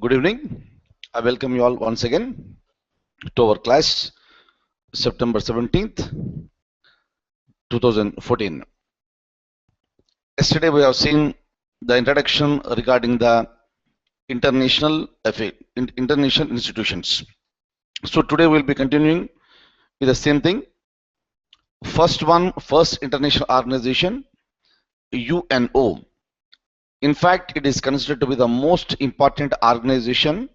Good evening. I welcome you all once again to our class September 17th, 2014. Yesterday we have seen the introduction regarding the international institutions. So today we'll be continuing with the same thing. First international organization, UNO. In fact, it is considered to be the most important organization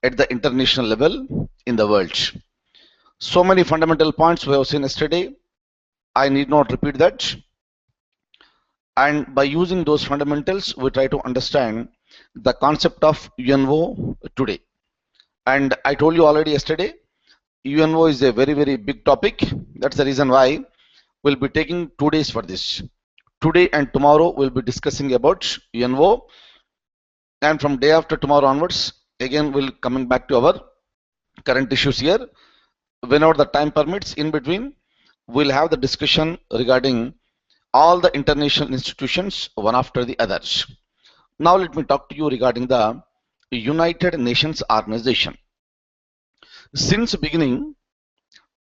at the international level in the world. So many fundamental points we have seen yesterday. I need not repeat that. And by using those fundamentals, we try to understand the concept of UNO today. And I told you already yesterday, UNO is a very, very big topic. That's the reason why we'll be taking 2 days for this. Today and tomorrow, we'll be discussing about UNO. And from day after tomorrow onwards, again, we'll coming back to our current issues here. Whenever the time permits, in between, we'll have the discussion regarding all the international institutions one after the others. Now let me talk to you regarding the United Nations Organization. Since beginning,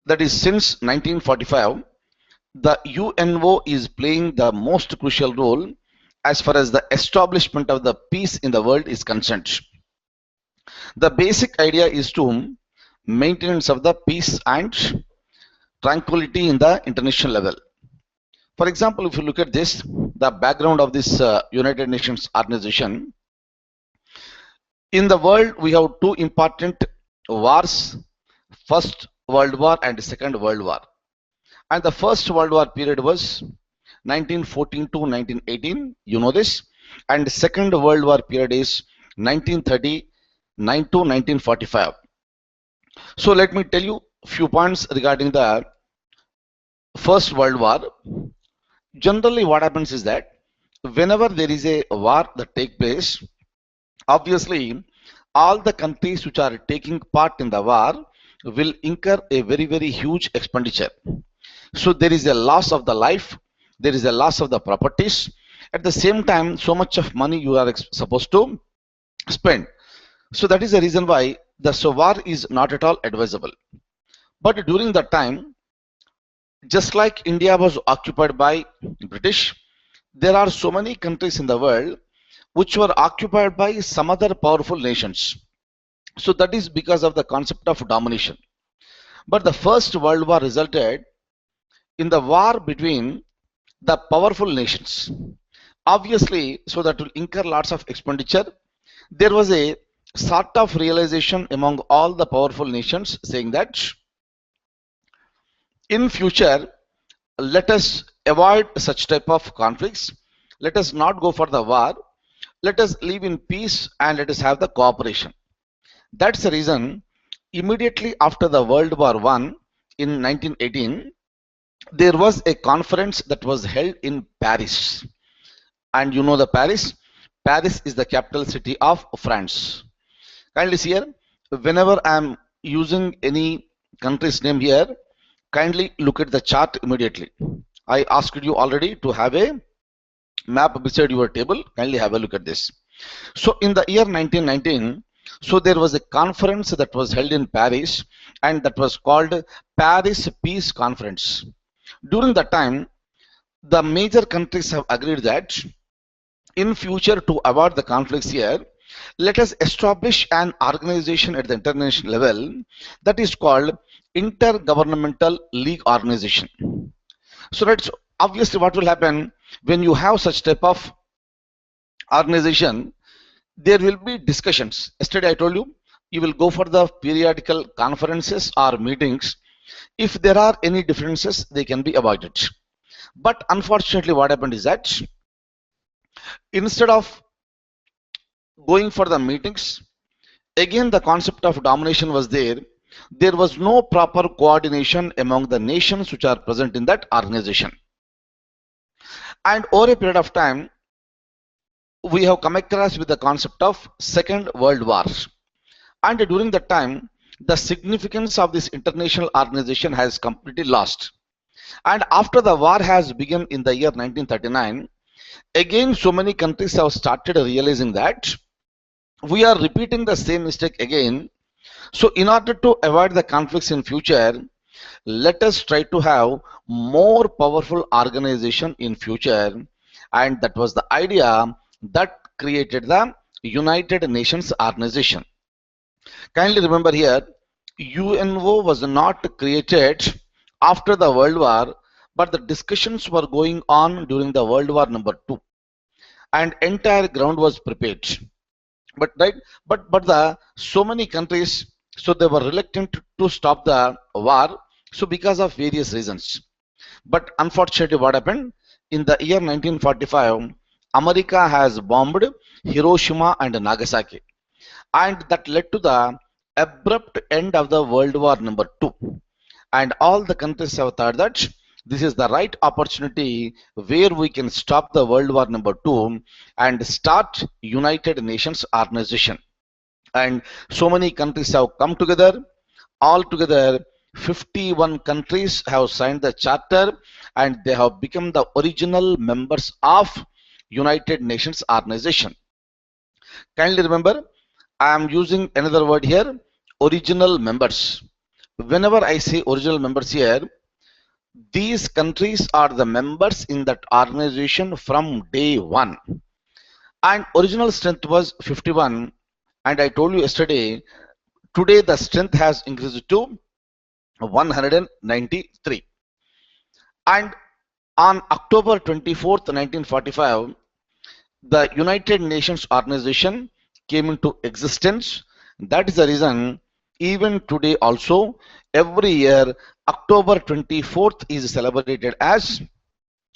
that is since 1945, the UNO is playing the most crucial role as far as the establishment of the peace in the world is concerned. The basic idea is to maintenance of the peace and tranquility in the international level. For example, if you look at this, the background of this United Nations organization, in the world we have two important wars, First World War and Second World War. And the First World War period was 1914 to 1918, you know this, and Second World War period is 1939 to 1945. So let me tell you a few points regarding the First World War. Generally what happens is that whenever there is a war that takes place, obviously all the countries which are taking part in the war will incur a very, very huge expenditure. So there is a loss of the life, there is a loss of the properties. At the same time, so much of money you are supposed to spend. So that is the reason why the war is not at all advisable. But during that time, just like India was occupied by British, there are so many countries in the world which were occupied by some other powerful nations. So that is because of the concept of domination. But the First World War resulted in the war between the powerful nations. Obviously, so that will incur lots of expenditure. There was a sort of realization among all the powerful nations saying that in future, let us avoid such type of conflicts. Let us not go for the war. Let us live in peace and let us have the cooperation. That's the reason immediately after the World War I in 1918, there was a conference that was held in Paris. And you know the Paris? Paris is the capital city of France. Kindly see here, whenever I am using any country's name here, kindly look at the chart immediately. I asked you already to have a map beside your table. Kindly have a look at this. So in the year 1919, so there was a conference that was held in Paris and that was called Paris Peace Conference. During that time, the major countries have agreed that in future to avoid the conflicts here, let us establish an organization at the international level that is called Intergovernmental League Organization. So that's obviously what will happen when you have such type of organization. There will be discussions. Yesterday I told you, you will go for the periodical conferences or meetings. If there are any differences, they can be avoided. But unfortunately what happened is that instead of going for the meetings, again the concept of domination was there. There was no proper coordination among the nations which are present in that organization. And over a period of time, we have come across with the concept of Second World War. And during that time, the significance of this international organization has completely lost. And after the war has begun in the year 1939, again so many countries have started realizing that We are repeating the same mistake again. So in order to avoid the conflicts in future, let us try to have more powerful organization in future, and that was the idea that created the United Nations organization. Kindly remember here, UNO was not created after the World War, but the discussions were going on during the World War number 2, and entire ground was prepared. But right, but the so many countries, so they were reluctant to stop the war, so because of various reasons. But unfortunately, what happened in the year 1945, America has bombed Hiroshima and Nagasaki, and that led to the abrupt end of the World War number 2. And all the countries have thought that this is the right opportunity where we can stop the World War number 2 and start United Nations organization. And so many countries have come together. Altogether, 51 countries have signed the charter, and they have become the original members of United Nations organization. Kindly remember, I am using another word here, original members. Whenever I say original members here, these countries are the members in that organization from day one. And original strength was 51. And I told you yesterday, today the strength has increased to 193. And on October 24th, 1945, the United Nations organization came into existence. That is the reason even today also, every year October 24th is celebrated as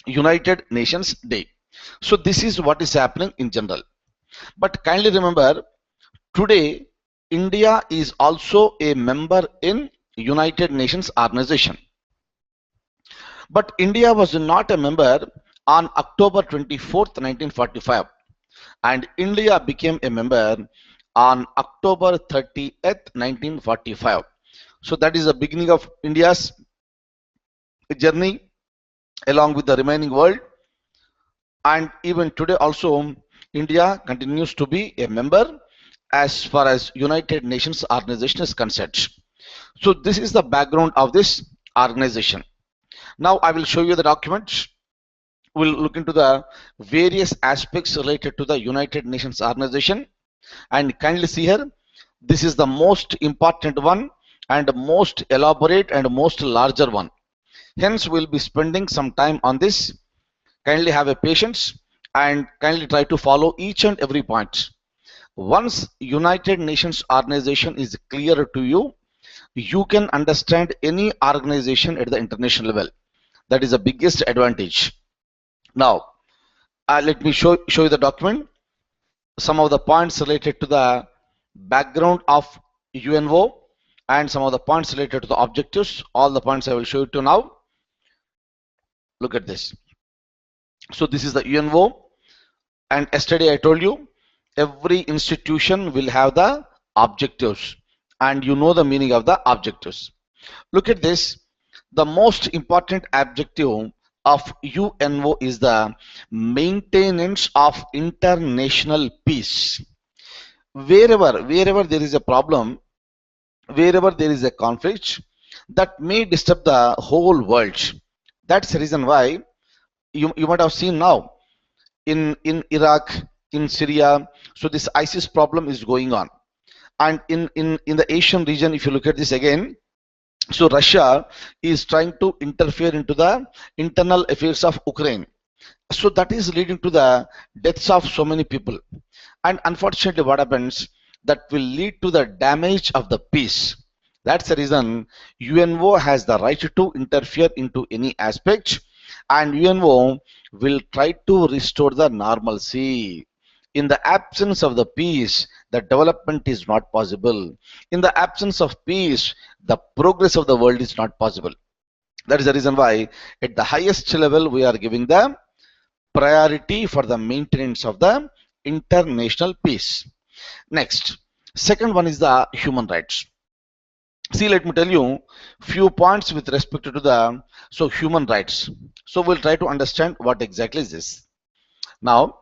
United Nations Day. So this is what is happening in general. But kindly remember, today India is also a member in United Nations organization. But India was not a member on October 24th, 1945, and India became a member on October 30th, 1945. So that is the beginning of India's journey along with the remaining world. And even today also, India continues to be a member as far as United Nations organization is concerned. So this is the background of this organization. Now I will show you the document. We'll look into the various aspects related to the United Nations organization, and kindly see here, this is the most important one and most elaborate and most larger one. Hence we'll be spending some time on this. Kindly have a patience and kindly try to follow each and every point. Once United Nations organization is clear to you, you can understand any organization at the international level. That is the biggest advantage. Now let me show you the document. Some of the points related to the background of UNO and some of the points related to the objectives. All the points I will show you to now. Look at this. So this is the UNO, and yesterday I told you every institution will have the objectives, and you know the meaning of the objectives. Look at this. The most important objective of UNO is the maintenance of international peace. Wherever there is a problem, wherever there is a conflict that may disturb the whole world. That's the reason why you might have seen now in Iraq, in Syria. So this ISIS problem is going on, and in the Asian region, if you look at this again, so Russia is trying to interfere into the internal affairs of Ukraine. So that is leading to the deaths of so many people, and unfortunately what happens, that will lead to the damage of the peace. That's the reason UNO has the right to interfere into any aspect, and UNO will try to restore the normalcy. In the absence of the peace, the development is not possible. In the absence of peace, the progress of the world is not possible. That is the reason why at the highest level we are giving the priority for the maintenance of the international peace. Next, second one is the human rights. See, let me tell you few points with respect to the human rights. So we'll try to understand what exactly is this. Now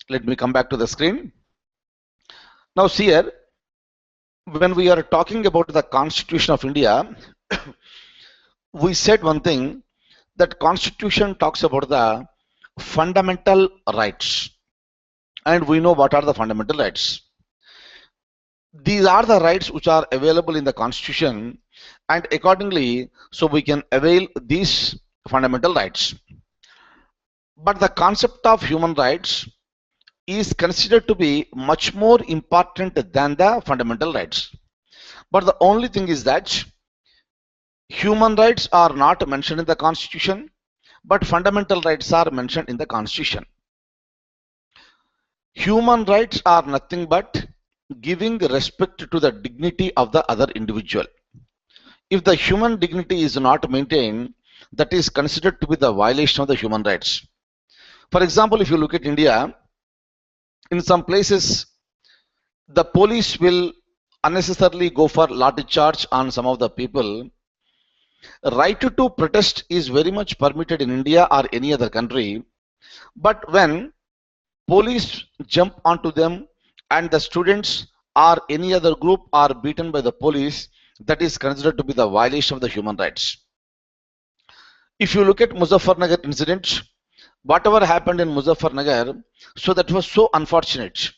let me come back to the screen. Now see here, when we are talking about the Constitution of India, we said one thing, that Constitution talks about the fundamental rights, and we know what are the fundamental rights. These are the rights which are available in the Constitution, and accordingly, so we can avail these fundamental rights. But the concept of human rights is considered to be much more important than the fundamental rights. But the only thing is that human rights are not mentioned in the Constitution, but fundamental rights are mentioned in the Constitution. Human rights are nothing but giving respect to the dignity of the other individual. If the human dignity is not maintained, that is considered to be the violation of the human rights. For example, if you look at India, in some places, the police will unnecessarily go for lathi charge on some of the people. Right to protest is very much permitted in India or any other country, but when police jump onto them and the students or any other group are beaten by the police, that is considered to be the violation of the human rights. If you look at Muzaffarnagar incident, whatever happened in Muzaffarnagar, so that was so unfortunate,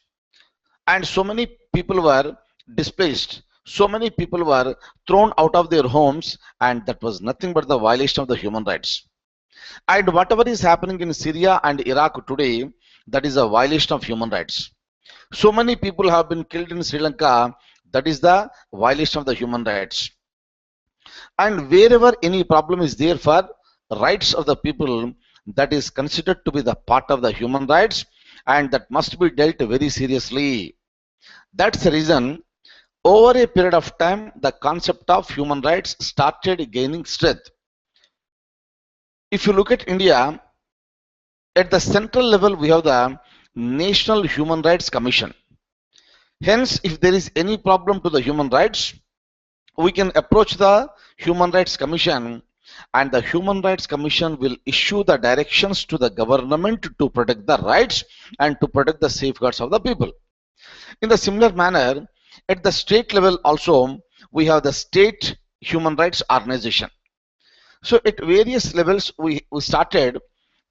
and so many people were displaced, so many people were thrown out of their homes, and that was nothing but the violation of the human rights. And whatever is happening in Syria and Iraq today, that is a violation of human rights. So many people have been killed in Sri Lanka, that is the violation of the human rights. And wherever any problem is there for rights of the people, that is considered to be the part of the human rights, and that must be dealt very seriously. That's the reason over a period of time the concept of human rights started gaining strength. If you look at India, at the central level we have the National Human Rights Commission. Hence, if there is any problem to the human rights, we can approach the Human Rights Commission, and the Human Rights Commission will issue the directions to the government to protect the rights and to protect the safeguards of the people. In the similar manner, at the state level also, we have the State Human Rights Organization. So at various levels, we started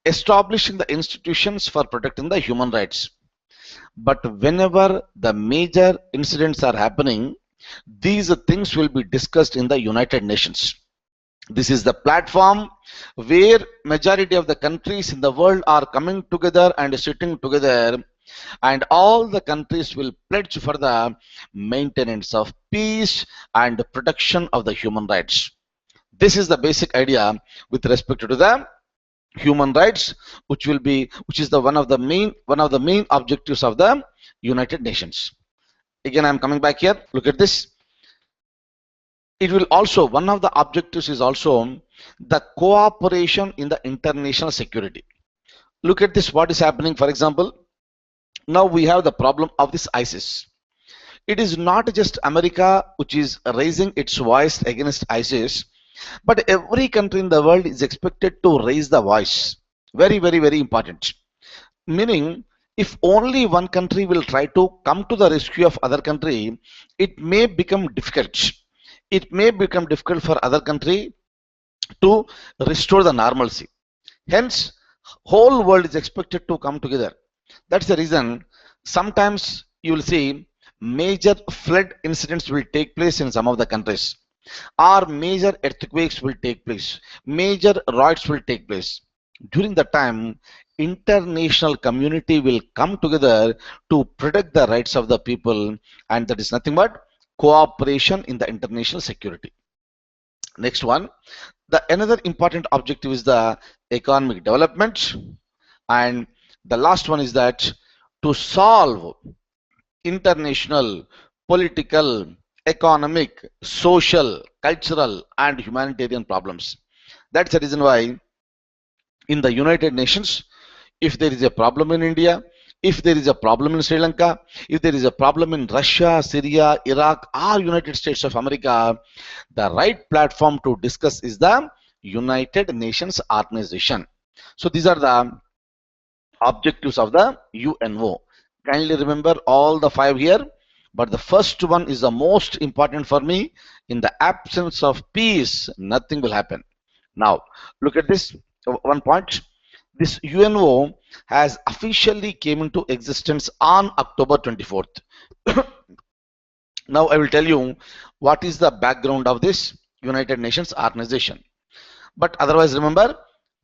establishing the institutions for protecting the human rights. But whenever the major incidents are happening, these things will be discussed in the United Nations. This is the platform where majority of the countries in the world are coming together and sitting together, and all the countries will pledge for the maintenance of peace and protection of the human rights. This is the basic idea with respect to the human rights, which is the one of the main objectives of the United Nations. Again, I am coming back here. Look at this. It will also, one of the objectives is also the cooperation in the international security. Look at this, what is happening. For example, now we have the problem of this ISIS. It is not just America which is raising its voice against ISIS, but every country in the world is expected to raise the voice. Very, very, very important. Meaning, if only one country will try to come to the rescue of other country, it may become difficult. It may become difficult for other country to restore the normalcy. Hence, whole world is expected to come together. That's the reason sometimes you will see major flood incidents will take place in some of the countries, or major earthquakes will take place, major riots will take place. During the time, international community will come together to protect the rights of the people, and that is nothing but cooperation in the international security. Next one, another important objective is the economic development, and the last one is that to solve international, political, economic, social, cultural, and humanitarian problems. That's the reason why in the United Nations, if there is a problem in India, if there is a problem in Sri Lanka, if there is a problem in Russia, Syria, Iraq, or United States of America, the right platform to discuss is the United Nations Organization. So these are the objectives of the UNO. Kindly remember all the 5 here. But the first one is the most important for me. In the absence of peace, nothing will happen. Now, look at this one point. This UNO has officially came into existence on October 24th. Now, I will tell you what is the background of this United Nations organization. But otherwise, remember,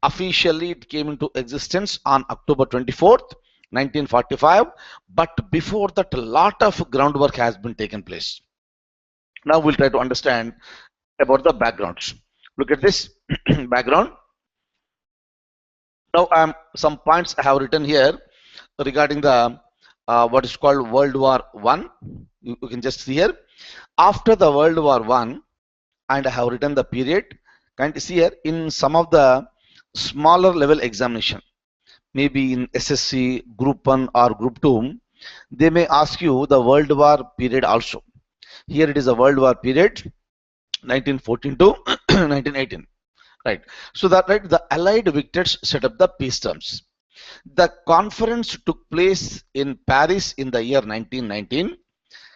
officially it came into existence on October 24th, 1945. But before that, a lot of groundwork has been taken place. Now we'll try to understand about the backgrounds. Look at this background. Now some points I have written here regarding the what is called World War One. You can just see here. After the World War One, and I have written the period. Can you see here in some of the smaller level examination, maybe in SSC Group 1 or Group 2, they may ask you the World War period also. Here it is a World War period, 1914 to 1918. Right. So that right, the Allied victors set up the peace terms. The conference took place in Paris in the year 1919.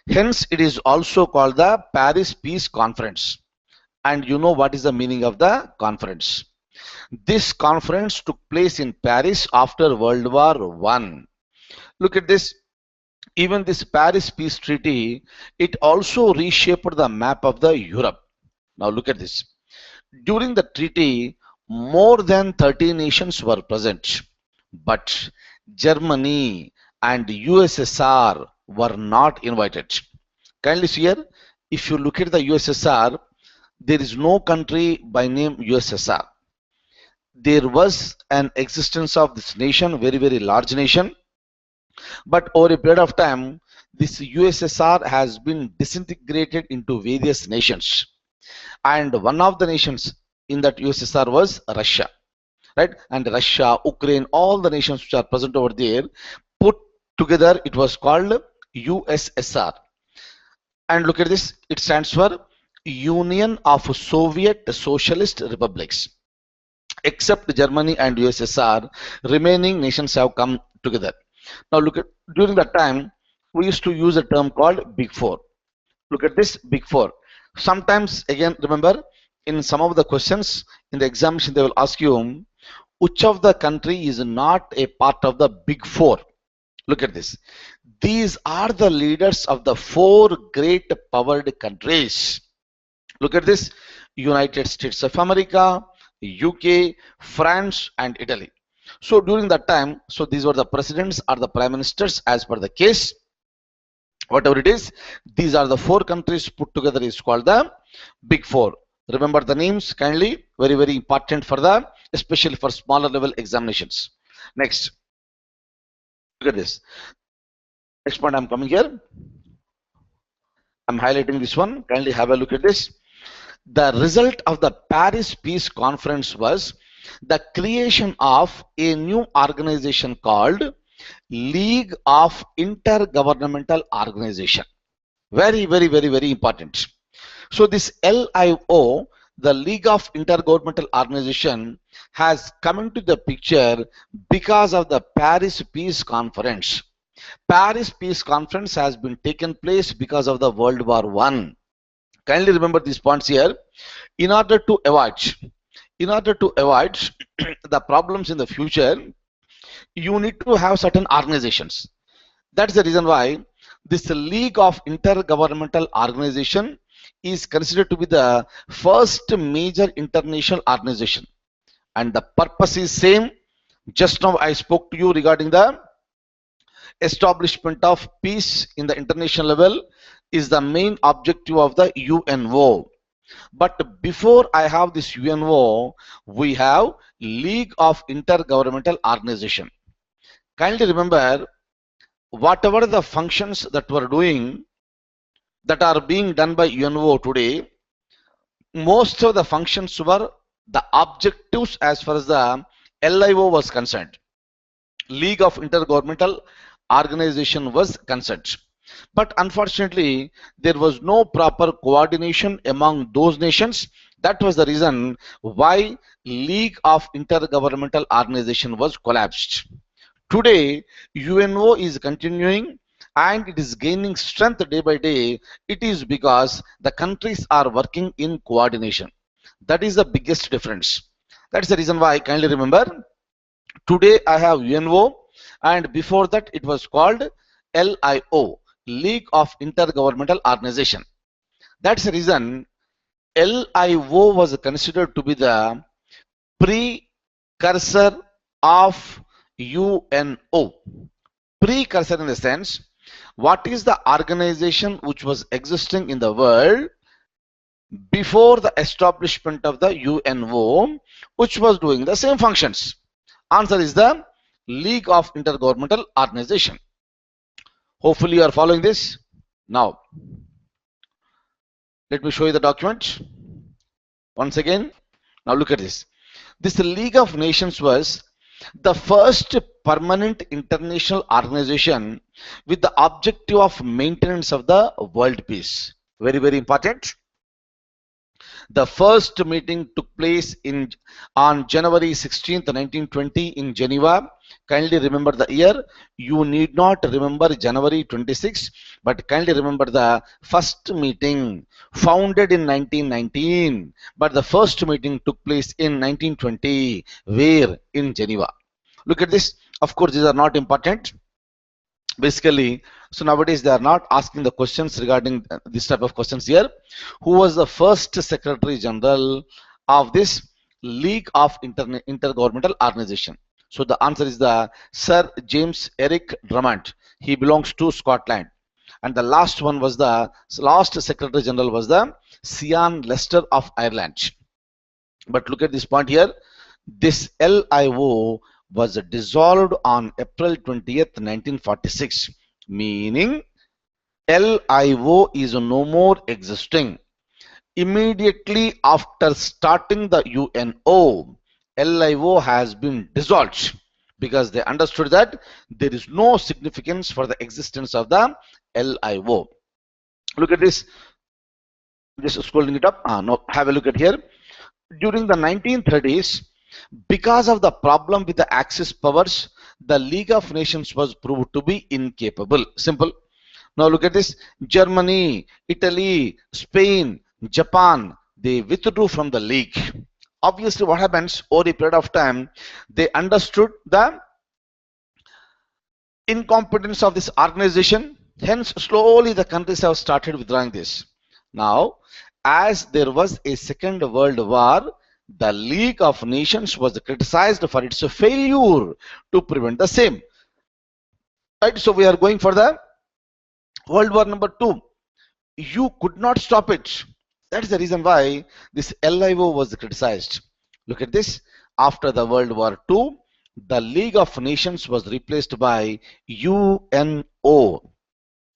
Hence, it is also called the Paris Peace Conference. And you know what is the meaning of the conference. This conference took place in Paris after World War I. Look at this. Even this Paris Peace Treaty, it also reshaped the map of the Europe. Now look at this. During the treaty, more than 30 nations were present, but Germany and USSR were not invited. Kindly see here, if you look at the USSR, there is no country by name USSR. There was an existence of this nation, very, very large nation. But over a period of time, this USSR has been disintegrated into various nations. And one of the nations in that USSR was Russia. Right? And Russia, Ukraine, all the nations which are present over there, put together, it was called USSR. And look at this, it stands for Union of Soviet Socialist Republics. Except Germany and USSR, remaining nations have come together. Now look at, during that time, we used to use a term called Big Four. Look at this Big Four. Sometimes, again, remember, in some of the questions in the examination, they will ask you, which of the country is not a part of the Big Four? Look at this. These are the leaders of the four great powered countries. Look at this. United States of America, UK, France, and Italy. So during that time, so these were the presidents or the prime ministers as per the case. Whatever it is, these are the four countries put together is called the Big Four. Remember the names kindly, very, very important for the, especially for smaller level examinations. Next, look at this. Next point, I'm coming here. I'm highlighting this one. Kindly have a look at this. The result of the Paris Peace Conference was the creation of a new organization called League of Intergovernmental Organization. Very, very, very, very important. So this LIO, the League of Intergovernmental Organization, has come into the picture because of the Paris Peace Conference. Paris Peace Conference has been taken place because of the World War I. Kindly remember these points here. In order to avoid the problems in the future, you need to have certain organizations. That's the reason why this League of Intergovernmental Organization is considered to be the first major international organization. And the purpose is same. Just now I spoke to you regarding the establishment of peace in the international level is the main objective of the UNO. But before I have this UNO, we have League of Intergovernmental Organization. Kindly remember, whatever the functions that were doing, that are being done by UNO today, most of the functions were the objectives as far as the LIO was concerned. League of Intergovernmental Organization was concerned. But unfortunately, there was no proper coordination among those nations. That was the reason why League of Intergovernmental Organization was collapsed. Today, UNO is continuing and it is gaining strength day by day. It is because the countries are working in coordination. That is the biggest difference. That's the reason why, kindly remember, today I have UNO, and before that it was called LIO, League of Intergovernmental Organization. That's the reason LIO was considered to be the precursor of UNO. Precursor in the sense, what is the organization which was existing in the world before the establishment of the UNO, which was doing the same functions? Answer is the League of Intergovernmental Organization. Hopefully you are following this. Now, let me show you the document once again. Now look at this. This League of Nations was the first permanent international organization with the objective of maintenance of the world peace. Very, very important. The first meeting took place on January 16th, 1920 in Geneva. Kindly remember the year. You need not remember January 26, but kindly remember the first meeting founded in 1919. But the first meeting took place in 1920. Where? In Geneva. Look at this. Of course, these are not important. Basically, so nowadays they are not asking the questions regarding this type of questions here. Who was the first Secretary General of this League of Intergovernmental Organization? So the answer is the Sir James Eric Drummond. He belongs to Scotland. And the last one was the last Secretary General was the Sian Lester of Ireland. But look at this point here. This LIO was dissolved on April 20th, 1946, meaning LIO is no more existing. Immediately after starting the UNO, LIO has been dissolved because they understood that there is no significance for the existence of the LIO. Look at this. Just scrolling it up. No, have a look at here. During the 1930s, because of the problem with the Axis powers, the League of Nations was proved to be incapable. Simple. Now look at this. Germany, Italy, Spain, Japan, they withdrew from the League. Obviously, what happens over a period of time, they understood the incompetence of this organization. Hence, slowly the countries have started withdrawing this. Now, as there was a Second World War, the League of Nations was criticized for its failure to prevent the same. Right? So we are going for the World War #2. You could not stop it. That is the reason why this LIO was criticized. Look at this. After the World War II, the League of Nations was replaced by UNO.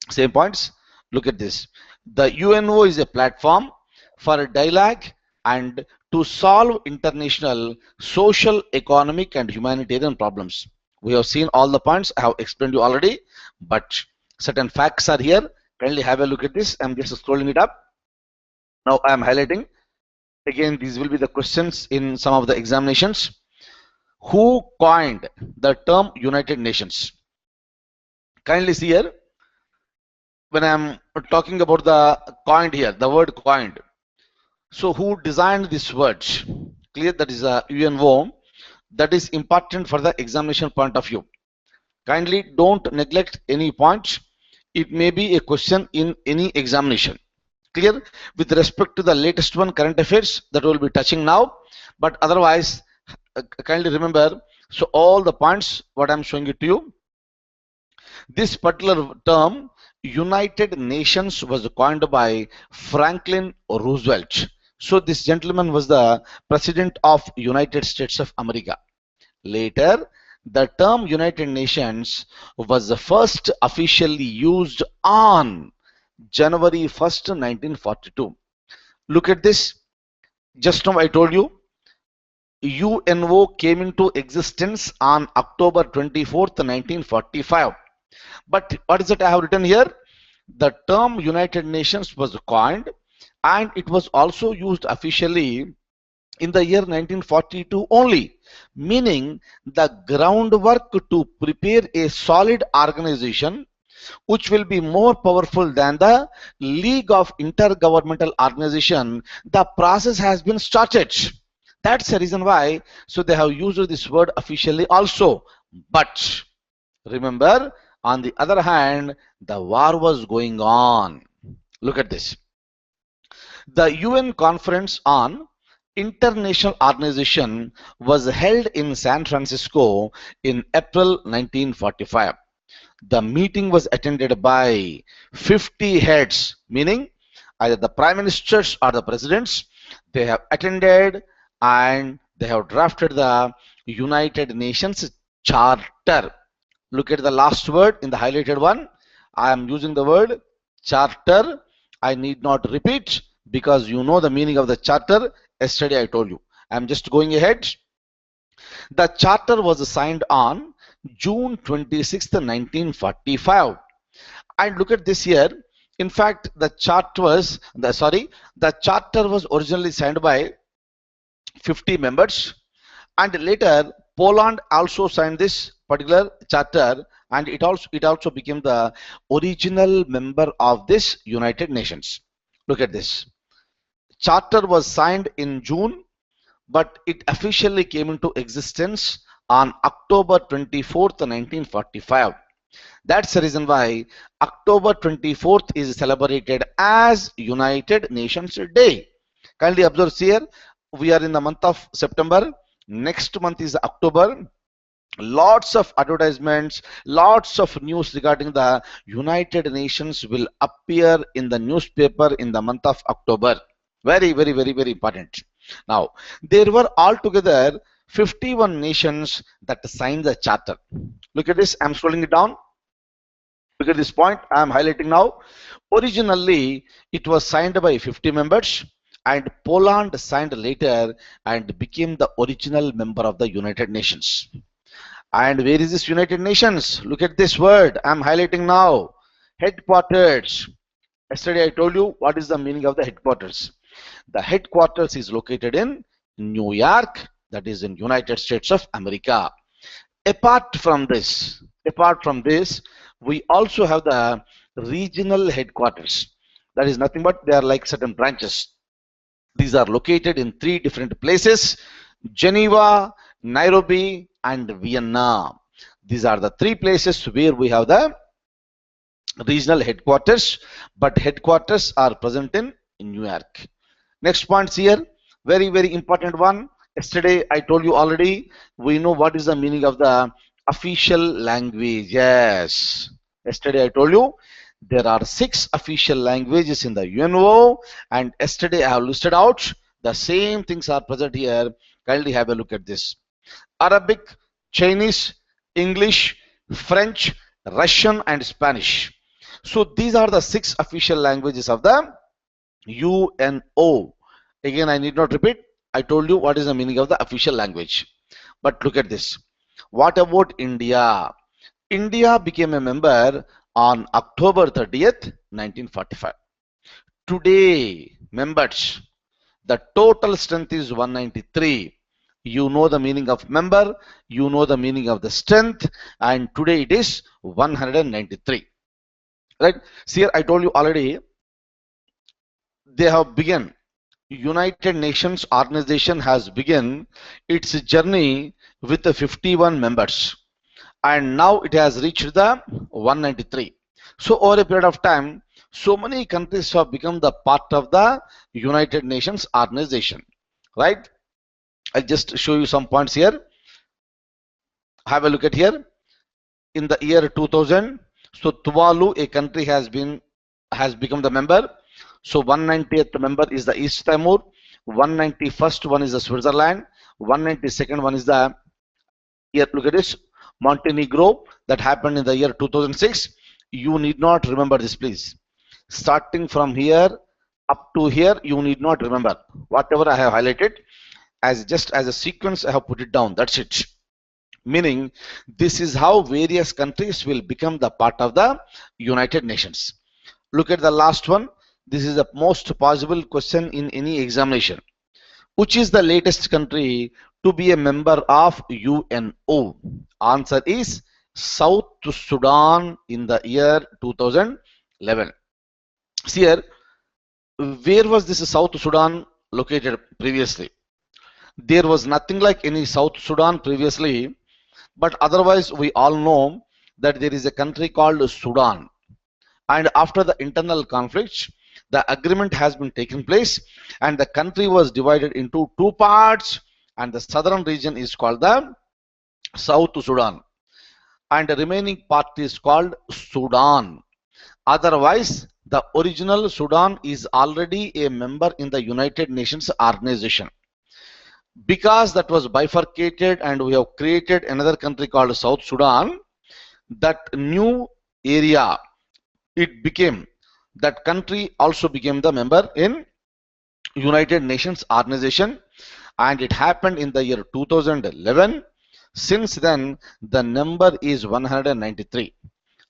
Same points. Look at this. The UNO is a platform for dialogue and to solve international social, economic, and humanitarian problems. We have seen all the points. I have explained you already, but certain facts are here. Kindly have a look at this. I'm just scrolling it up. Now I am highlighting. Again, these will be the questions in some of the examinations. Who coined the term United Nations? Kindly see here. When I'm talking about the coined here, the word coined. So who designed this word? Clear, that is a UNO. That is important for the examination point of view. Kindly don't neglect any point. It may be a question in any examination. Clear? With respect to the latest one, current affairs, that will be touching now. But otherwise, kindly remember, so all the points, what I'm showing it to you. This particular term, United Nations, was coined by Franklin Roosevelt. So this gentleman was the President of United States of America. Later, the term United Nations was the first officially used on January 1st, 1942. Look at this. Just now I told you, UNO came into existence on October 24th, 1945. But what is it I have written here? The term United Nations was coined and it was also used officially in the year 1942 only, meaning the groundwork to prepare a solid organization which will be more powerful than the League of Intergovernmental Organization, the process has been started. That's the reason why. So they have used this word officially also. But remember, on the other hand, the war was going on. Look at this. The UN Conference on International Organization was held in San Francisco in April 1945. The meeting was attended by 50 heads, meaning either the prime ministers or the presidents. They have attended and they have drafted the United Nations Charter. Look at the last word in the highlighted one. I am using the word charter. I need not repeat because you know the meaning of the charter. Yesterday I told you. I am just going ahead. The charter was signed on June 26th, 1945. And look at this here. In fact, the charter was originally signed by 50 members, and later Poland also signed this particular charter, and it also became the original member of this United Nations. Look at this. Charter was signed in June, but it officially came into existence on October 24th, 1945. That's the reason why October 24th is celebrated as United Nations Day. Kindly observe here, we are in the month of September. Next month is October. Lots of advertisements, lots of news regarding the United Nations will appear in the newspaper in the month of October. Very, very, very, very important. Now, there were altogether 51 nations that signed the charter. Look at this. I'm scrolling it down. Look at this point. I'm highlighting now. Originally, it was signed by 50 members, and Poland signed later and became the original member of the United Nations. And where is this United Nations? Look at this word. I'm highlighting now. Headquarters. Yesterday I told you what is the meaning of the headquarters. The headquarters is located in New York, that is in United States of America. Apart from this, we also have the regional headquarters. That is nothing but they are like certain branches. These are located in 3 different places: Geneva, Nairobi, and Vienna. These are the 3 places where we have the regional headquarters, but headquarters are present in New York. Next points here, very, very important one. Yesterday I told you already, we know what is the meaning of the official language. Yes, yesterday I told you there are 6 official languages in the UNO, and yesterday I have listed out the same things are present here. Kindly have a look at this. Arabic, Chinese, English, French, Russian, and Spanish. So these are the 6 official languages of the UNO. Again, I need not repeat. I told you what is the meaning of the official language. But look at this. What about India? India became a member on October 30th, 1945. Today, members, the total strength is 193. You know the meaning of member, you know the meaning of the strength, and today it is 193. Right? See here, I told you already, they have begun. United Nations organization has begun its journey with the 51 members, and now it has reached the 193. So over a period of time, so many countries have become the part of the United Nations organization, right? I'll just show you some points here. Have a look at here. In the year 2000, so Tuvalu, a country, has become the member. So 190th member is the East Timor, 191st one is the Switzerland, 192nd one is the, here look at this, Montenegro, that happened in the year 2006. You need not remember this, please. Starting from here up to here, you need not remember. Whatever I have highlighted, just as a sequence I have put it down. That's it. Meaning this is how various countries will become the part of the United Nations. Look at the last one. This is the most possible question in any examination. Which is the latest country to be a member of UNO? Answer is South Sudan in the year 2011. See here, where was this South Sudan located previously? There was nothing like any South Sudan previously, but otherwise we all know that there is a country called Sudan. And after the internal conflicts, the agreement has been taken place and the country was divided into two parts, and the southern region is called the South Sudan and the remaining part is called Sudan. Otherwise, the original Sudan is already a member in the United Nations organization. Because that was bifurcated and we have created another country called South Sudan, that new area, that country also became the member in United Nations organization, and it happened in the year 2011. Since then, the number is 193.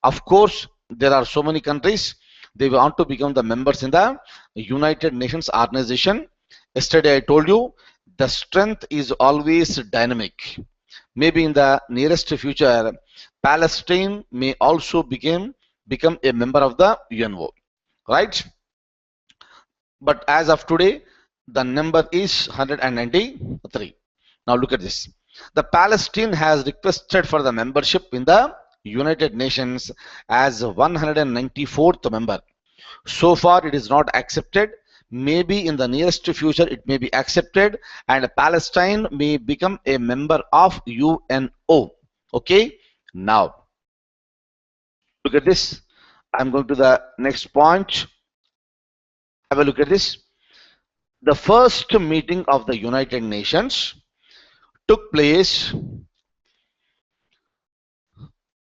Of course, there are so many countries, they want to become the members in the United Nations organization. Yesterday I told you, the strength is always dynamic. Maybe in the nearest future, Palestine may also become a member of the UNO, right? But as of today, the number is 193. Now look at this. The Palestine has requested for the membership in the United Nations as 194th member. So far it is not accepted. Maybe in the nearest future it may be accepted and Palestine may become a member of UNO. Okay, now look at this. I'm going to the next point. Have a look at this. The first meeting of the United Nations took place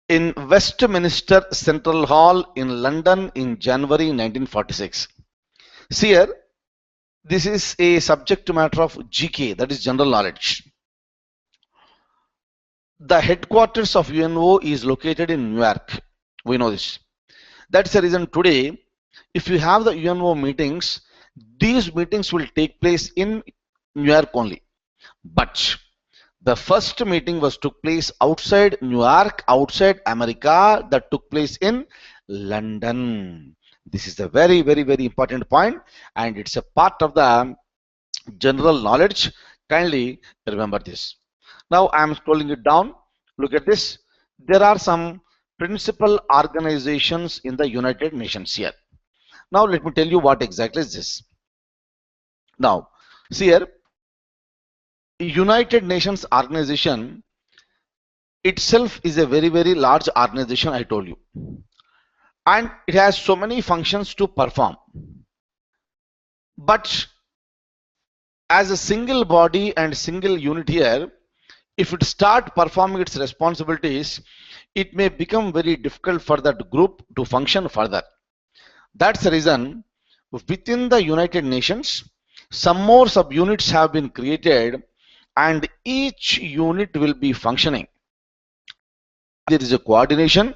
in Westminster Central Hall in London in January 1946. See here, this is a subject matter of GK, that is general knowledge. The headquarters of UNO is located in New York. We know this. That's the reason today, if you have the UNO meetings, these meetings will take place in New York only. But the first meeting took place outside New York, outside America, that took place in London. This is a very, very, very important point, and it's a part of the general knowledge. Kindly remember this. Now I am scrolling it down. Look at this. There are some principal organizations in the United Nations here. Now let me tell you what exactly is this. Now see here, United Nations organization itself is a very, very large organization, I told you, and it has so many functions to perform. But as a single body and single unit here, if it start performing its responsibilities, it may become very difficult for that group to function further. That's the reason within the United Nations, some more subunits have been created and each unit will be functioning. There is a coordination,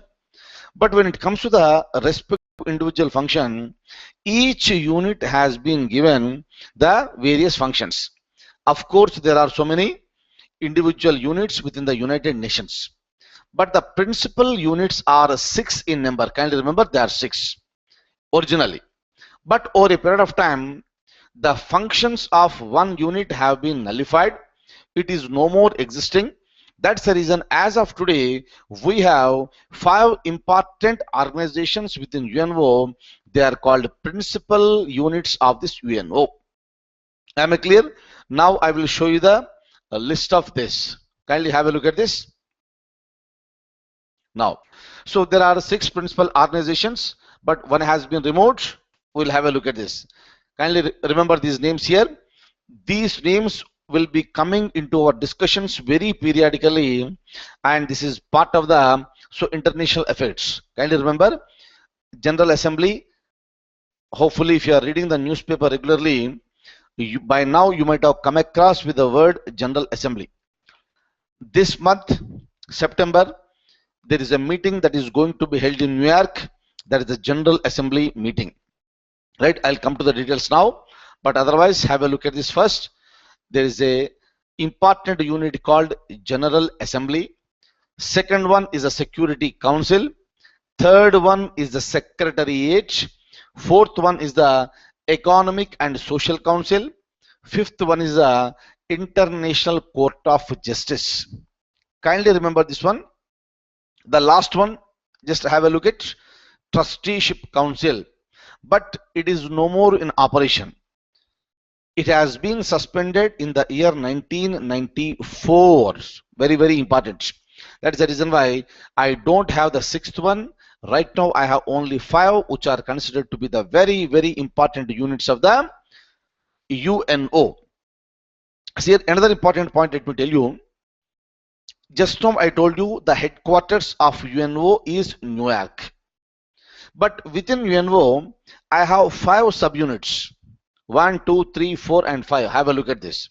but when it comes to the respective individual function, each unit has been given the various functions. Of course, there are so many individual units within the United Nations, but the principal units are 6 in number. Kindly remember, they are 6 originally, but over a period of time, the functions of one unit have been nullified. It is no more existing. That's the reason as of today we have 5 important organizations within UNO. They are called principal units of this UNO. Am I clear? Now I will show you the list of this. Kindly have a look at this. Now, so there are 6 principal organizations, but one has been removed. We'll have a look at this. Kindly remember these names here. These names will be coming into our discussions very periodically, and this is part of the international affairs. Kindly remember, General Assembly. Hopefully, if you are reading the newspaper regularly, by now you might have come across with the word General Assembly. This month, September, there is a meeting that is going to be held in New York. That is the General Assembly meeting. Right? I'll come to the details now, but otherwise have a look at this first. There is a important unit called General Assembly. Second one is the Security Council. Third one is the Secretariat. Fourth one is the Economic and Social Council. Fifth one is the International Court of Justice. Kindly remember this one. The last one, just have a look at Trusteeship Council, but it is no more in operation. It has been suspended in the year 1994. Very, very important. That is the reason why I don't have the sixth one. Right now, I have only 5 which are considered to be the very, very important units of the UNO. See, another important point, let me tell you. Just now I told you the headquarters of UNO is New York. But within UNO, I have 5 subunits. 1, 2, 3, 4, and 5. Have a look at this.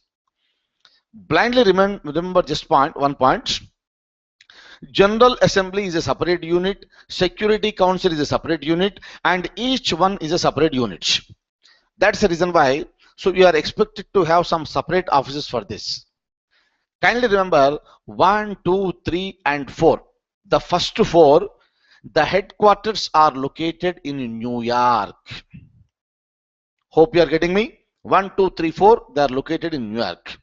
Blindly remember just one point. General Assembly is a separate unit, Security Council is a separate unit, and each one is a separate unit. That's the reason why. So you are expected to have some separate offices for this. Kindly remember 1, 2, 3, and 4. The first 4, the headquarters are located in New York. Hope you are getting me. 1, 2, 3, 4, they are located in New York.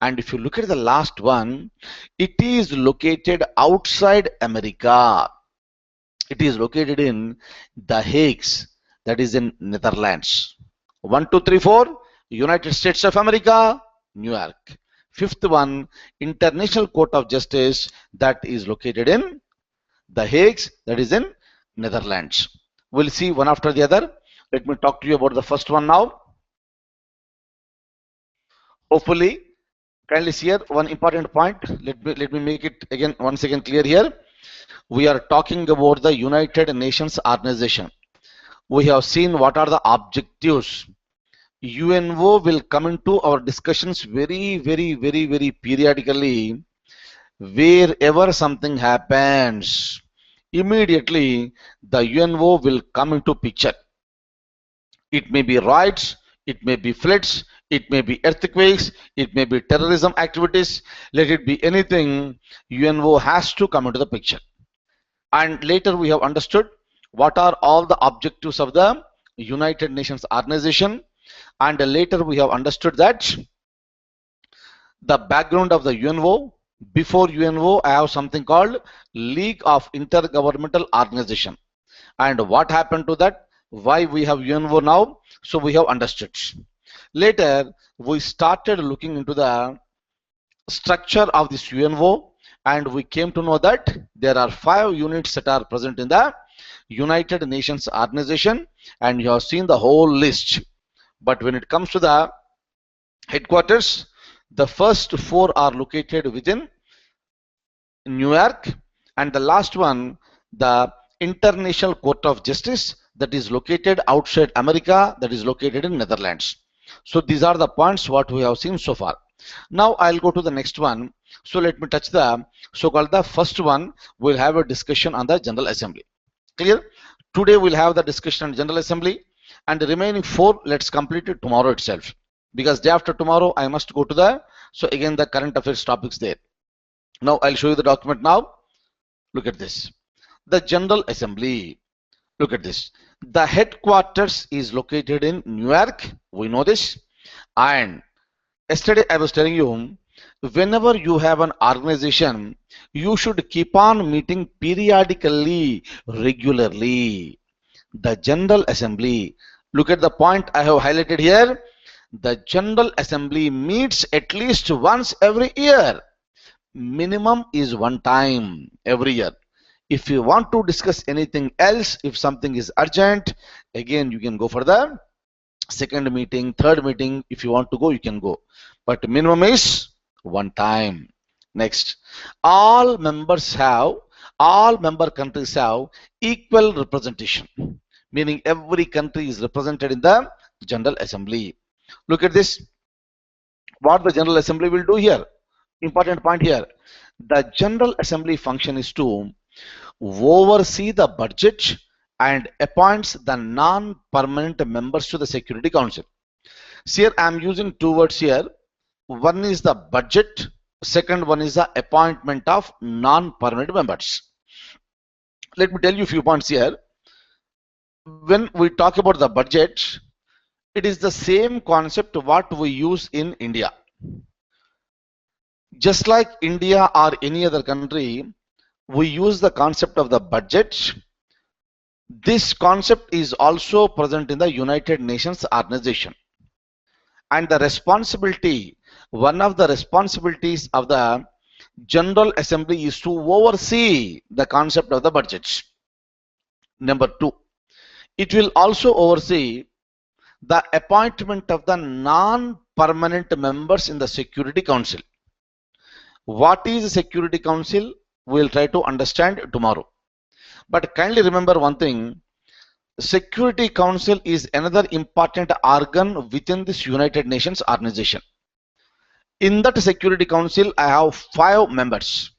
And if you look at the last one, it is located outside America. It is located in The Hague, that is in Netherlands. 1, 2, 3, 4, United States of America, New York. Fifth one, International Court of Justice, that is located in The Hague, that is in Netherlands. We'll see one after the other. Let me talk to you about the first one now. Hopefully, kindly see here one important point. Let me make it again once again clear here. We are talking about the United Nations Organization. We have seen what are the objectives. UNO will come into our discussions very periodically. Wherever something happens, immediately the UNO will come into picture. It may be riots, it may be floods, it may be earthquakes, it may be terrorism activities, let it be anything, UNO has to come into the picture. And later we have understood what are all the objectives of the United Nations Organization, and later we have understood that the background of the UNO. Before UNO, I have something called League of Intergovernmental Organization. And what happened to that? Why we have UNO now? So we have understood. Later, we started looking into the structure of this UNO, and we came to know that there are 5 units that are present in the United Nations Organization, and you have seen the whole list. But when it comes to the headquarters, the first 4 are located within New York, and the last one, the International Court of Justice, that is located outside America, that is located in Netherlands. So these are the points what we have seen so far. Now I'll go to the next one. So let me touch the so-called the first one. We'll have a discussion on the General Assembly. Clear? Today we'll have the discussion on General Assembly, and the remaining 4 let's complete it tomorrow itself, because day after tomorrow I must go to the, so again the current affairs topics there. Now I'll show you the document now. Look at this. The General Assembly. Look at this. The headquarters is located in New York. We know this. And yesterday I was telling you, whenever you have an organization, you should keep on meeting periodically, regularly. The General Assembly. Look at the point I have highlighted here. The General Assembly meets at least once every year. Minimum is 1 time every year. If you want to discuss anything else, if something is urgent, again you can go for the second meeting, third meeting. If you want to go, you can go. But minimum is 1 time. Next, all member countries have equal representation, meaning every country is represented in the General Assembly. Look at this. What the General Assembly will do here. Important point here. The General Assembly function is to oversee the budget and appoints the non-permanent members to the Security Council. See, here I am using 2 words here. One is the budget, Second one is the appointment of non-permanent members. Let me tell you a few points here. When we talk about the budget, it is the same concept what we use in India. Just like India or any other country, we use the concept of the budget. This concept is also present in the United Nations organization. And the responsibility, one of the responsibilities of the General Assembly is to oversee the concept of the budget. Number two, it will also oversee the appointment of the non-permanent members in the Security Council. What is the Security Council? We will try to understand tomorrow. But kindly remember one thing, Security Council is another important organ within this United Nations organization. In that Security Council, I have 5 members.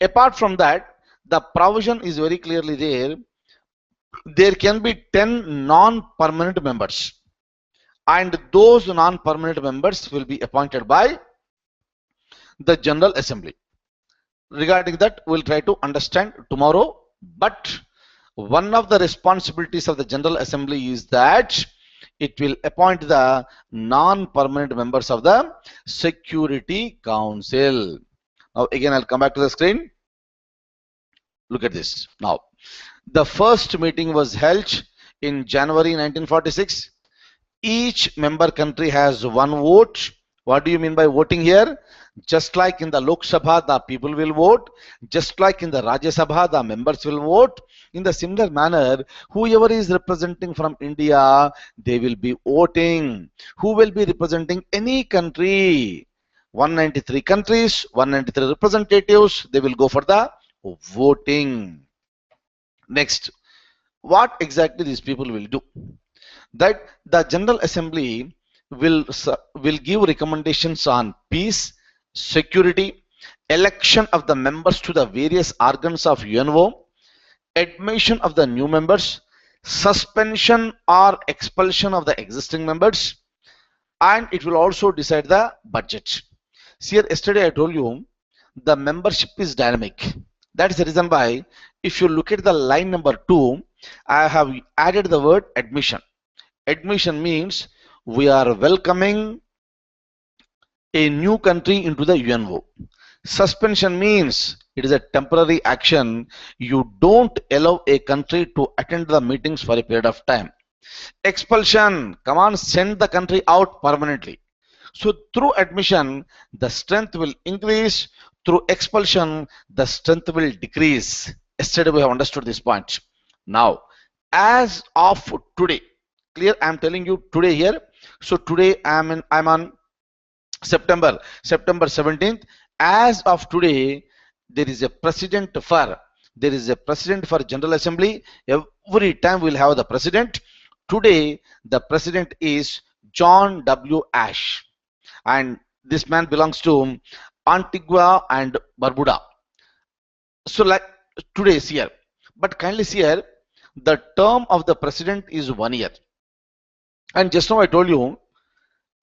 Apart from that, the provision is very clearly there. There can be 10 non-permanent members, and those non-permanent members will be appointed by the General Assembly. Regarding that, we'll try to understand tomorrow. But one of the responsibilities of the General Assembly is that it will appoint the non-permanent members of the Security Council. Now again, I'll come back to the screen. Look at this. Now, the first meeting was held in January 1946. Each member country has one vote. What do you mean by voting here? Just like in the Lok Sabha, the people will vote. Just like in the Rajya Sabha, the members will vote. In the similar manner, whoever is representing from India, they will be voting. Who will be representing any country? 193 countries, 193 representatives, they will go for the voting. Next, what exactly these people will do? That the General Assembly will give recommendations on peace, security, election of the members to the various organs of UNO, admission of the new members, suspension or expulsion of the existing members, and it will also decide the budget. See here, yesterday I told you the membership is dynamic. That is the reason why if you look at the line number 2, I have added the word admission. Admission means we are welcoming a new country into the UNO. Suspension means it is a temporary action. You don't allow a country to attend the meetings for a period of time. Expulsion, come on, send the country out permanently. So through admission, the strength will increase. Through expulsion, the strength will decrease. Yesterday we have understood this point. Now, as of today, clear? I am telling you today here. So today I'm on September 17th. As of today, there is a president for General Assembly. Every time we'll have the president. Today the president is John W. Ashe, and this man belongs to Antigua and Barbuda. So like today is here, but kindly see here, the term of the president is 1 year. And just now I told you,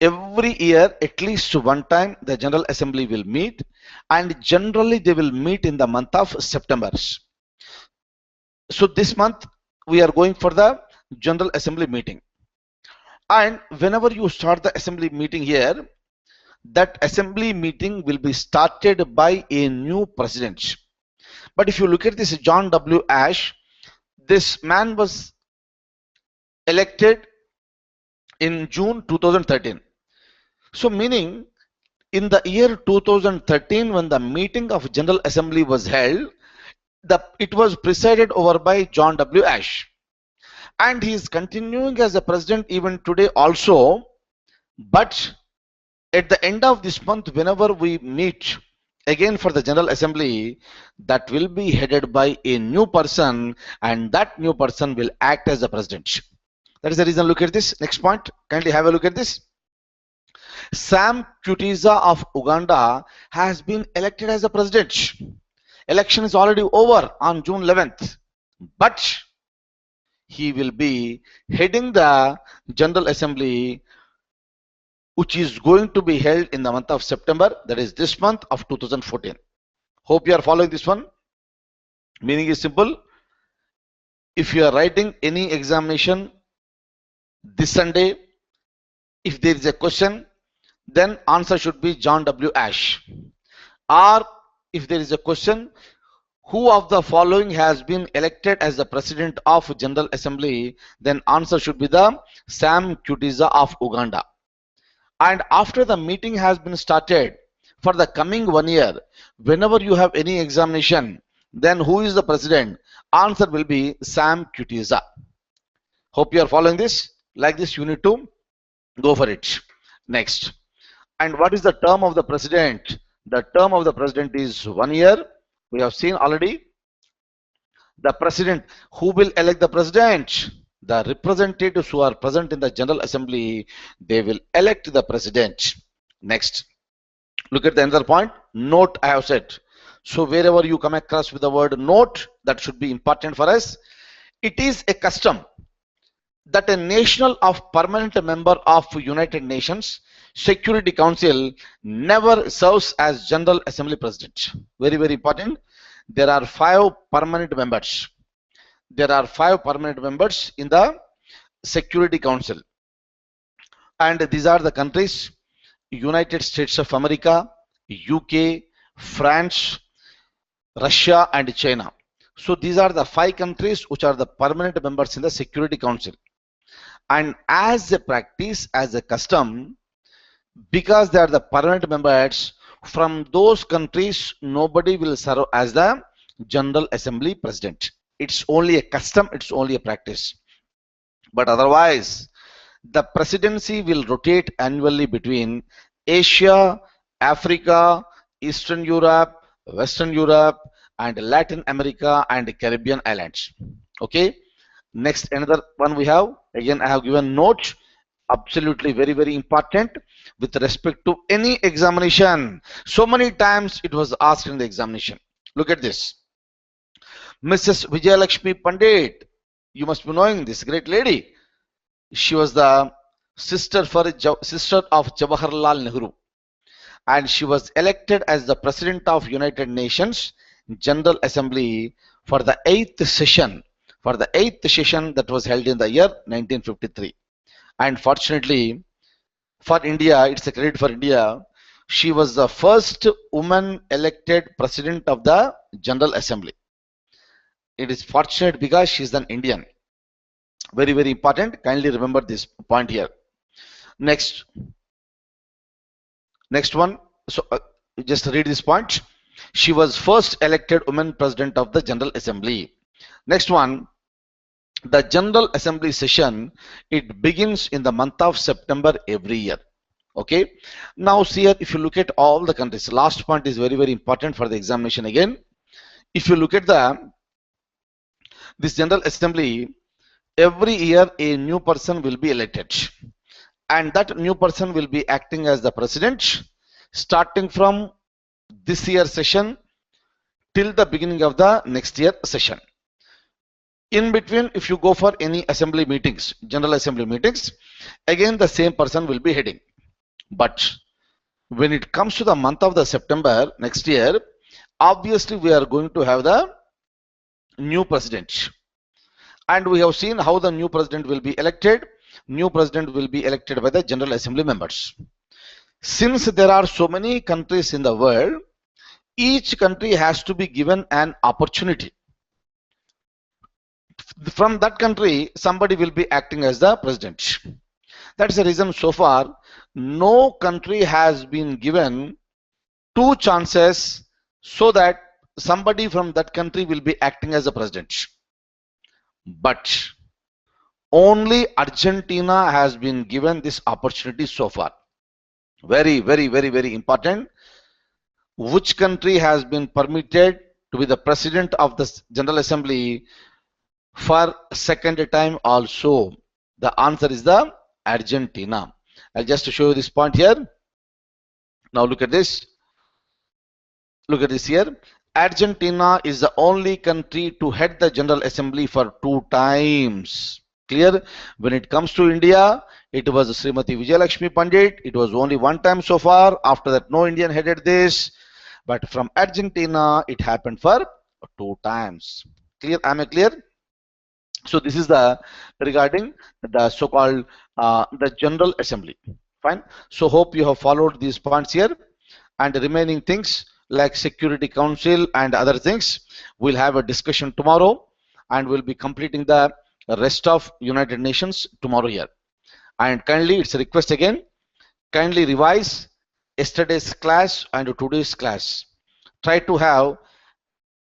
every year at least one time the General Assembly will meet, and generally they will meet in the month of September. So this month we are going for the General Assembly meeting, and whenever you start the assembly meeting here, that assembly meeting will be started by a new president. But if you look at this John W. Ashe, this man was elected in June 2013. So meaning in the year 2013, when the meeting of General Assembly was held, it was presided over by John W. Ashe, and he is continuing as a president even today also. But at the end of this month, whenever we meet again for the General Assembly, that will be headed by a new person, and that new person will act as the president. That is the reason. Look at this next point. Kindly have a look at this. Sam Kutesa of Uganda has been elected as the president. Election is already over on June 11th, but he will be heading the General Assembly which is going to be held in the month of September, that is this month of 2014. Hope you are following this one. Meaning is simple. If you are writing any examination this Sunday, if there is a question, then answer should be John W. Ash. Or if there is a question, who of the following has been elected as the President of General Assembly, then answer should be the Sam Kutiza of Uganda. And after the meeting has been started, for the coming 1 year, whenever you have any examination, then who is the President? Answer will be Sam Kutiza. Hope you are following this. Like this, you need to go for it. Next. And what is the term of the President? The term of the President is 1 year. We have seen already. The President, who will elect the President? The representatives who are present in the General Assembly, they will elect the President. Next. Look at the another point. Note I have said. So wherever you come across with the word note, that should be important for us. It is a custom that a national of permanent member of United Nations Security Council never serves as General Assembly President. Very, very important. There are 5 permanent members. There are 5 permanent members in the Security Council. And these are the countries: United States of America, UK, France, Russia and China. So these are the 5 countries which are the permanent members in the Security Council. And as a practice, as a custom, because they are the permanent members, from those countries nobody will serve as the General Assembly President. It's only a custom, it's only a practice. But otherwise, the presidency will rotate annually between Asia, Africa, Eastern Europe, Western Europe, and Latin America and Caribbean islands. Okay. Next, another one we have. Again, I have given note. Absolutely very, very important with respect to any examination. So many times it was asked in the examination. Look at this. Mrs. Vijayalakshmi Pandit. You must be knowing this great lady. She was the sister of Jawaharlal Nehru. And she was elected as the President of United Nations General Assembly for the 8th session. For the 8th session that was held in the year 1953. And fortunately for India, it's a credit for India, she was the first woman elected President of the General Assembly. It is fortunate because she is an Indian. Very, very important. Kindly remember this point here. Next one. So just read this point. She was first elected woman President of the General Assembly. Next one. The General Assembly session, it begins in the month of September every year. Okay. Now see here, if you look at all the countries, last point is very, very important for the examination again. If you look at this General Assembly, every year a new person will be elected. And that new person will be acting as the President starting from this year's session till the beginning of the next year session. In between, if you go for any assembly meetings, General Assembly meetings, again the same person will be heading. But when it comes to the month of the September next year, obviously we are going to have the new president. And we have seen how the new president will be elected. New president will be elected by the General Assembly members. Since there are so many countries in the world, each country has to be given an opportunity. From that country, somebody will be acting as the president. That's the reason so far no country has been given 2 chances so that somebody from that country will be acting as the president. But only Argentina has been given this opportunity so far. Very, very, very, very important. Which country has been permitted to be the president of the General Assembly for second time also? The answer is the Argentina. I'll just show you this point here. Now look at this. Look at this here. Argentina is the only country to head the General Assembly for 2 times. Clear? When it comes to India, it was Srimati Vijayalakshmi Pandit. It was only one time so far. After that, no Indian headed this. But from Argentina, it happened for two times. Clear? Am I clear? So this is the regarding the so-called the General Assembly. Fine. So hope you have followed these points here, and the remaining things like Security Council and other things, we'll have a discussion tomorrow, and we'll be completing the rest of United Nations tomorrow here. And kindly, it's a request again, kindly revise yesterday's class and today's class. Try to have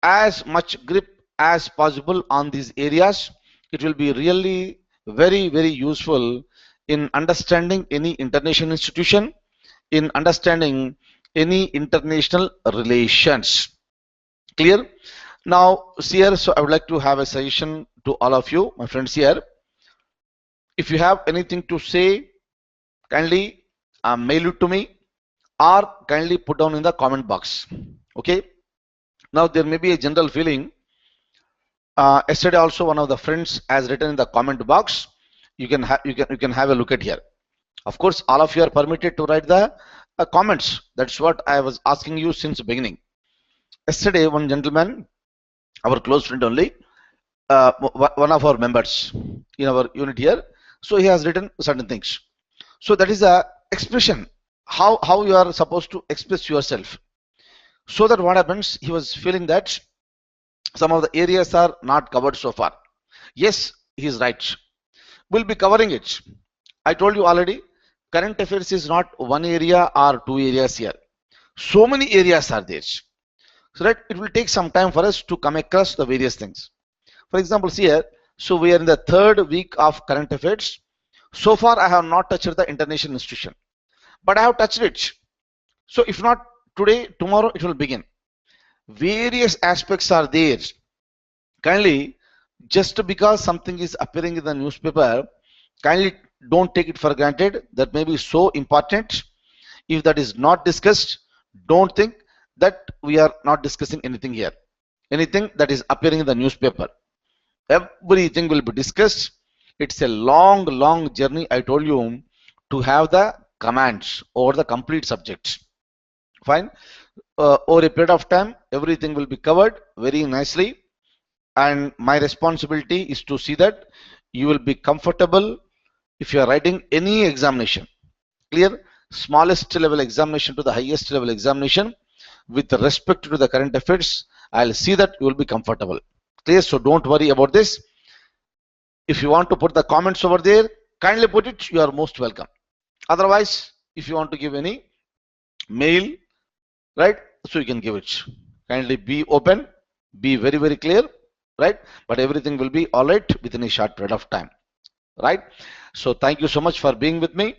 as much grip as possible on these areas. It will be really very useful in understanding any international institution, in understanding any international relations. Clear? Now, here, so I would like to have a suggestion to all of you, my friends here. If you have anything to say, kindly mail it to me, or kindly put down in the comment box. Okay? Now, there may be a general feeling. Yesterday also one of the friends has written in the comment box. You can have a look at here. Of course, all of you are permitted to write the comments. That's what I was asking you since the beginning. Yesterday, one gentleman, our close friend only, one of our members in our unit here, so he has written certain things. So that is a expression, how you are supposed to express yourself. So that what happens, he was feeling that some of the areas are not covered so far. Yes, he is right. We'll be covering it. I told you already, current affairs is not one area or two areas here. So many areas are there. So that it will take some time for us to come across the various things. For example, see here, so we are in the third week of current affairs. So far, I have not touched the international institution, but I have touched it. So if not today, tomorrow it will begin. Various aspects are there. Kindly, just because something is appearing in the newspaper, kindly don't take it for granted. That may be so important. If that is not discussed, don't think that we are not discussing anything here. Anything that is appearing in the newspaper, everything will be discussed. It's a long journey, I told you, to have the commands over the complete subject. Fine. Over a period of time, everything will be covered very nicely, and my responsibility is to see that you will be comfortable if you are writing any examination. Clear? Smallest level examination to the highest level examination, with respect to the current affairs, I'll see that you will be comfortable. Clear? So don't worry about this. If you want to put the comments over there, kindly put it. You are most welcome. Otherwise, if you want to give any mail, right, so you can give it. Kindly be open, be very clear, right? But everything will be all right within a short period of time, right? So thank you so much for being with me.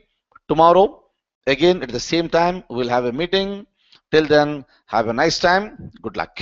Tomorrow again at the same time we'll have a meeting. Till then, have a nice time. Good luck.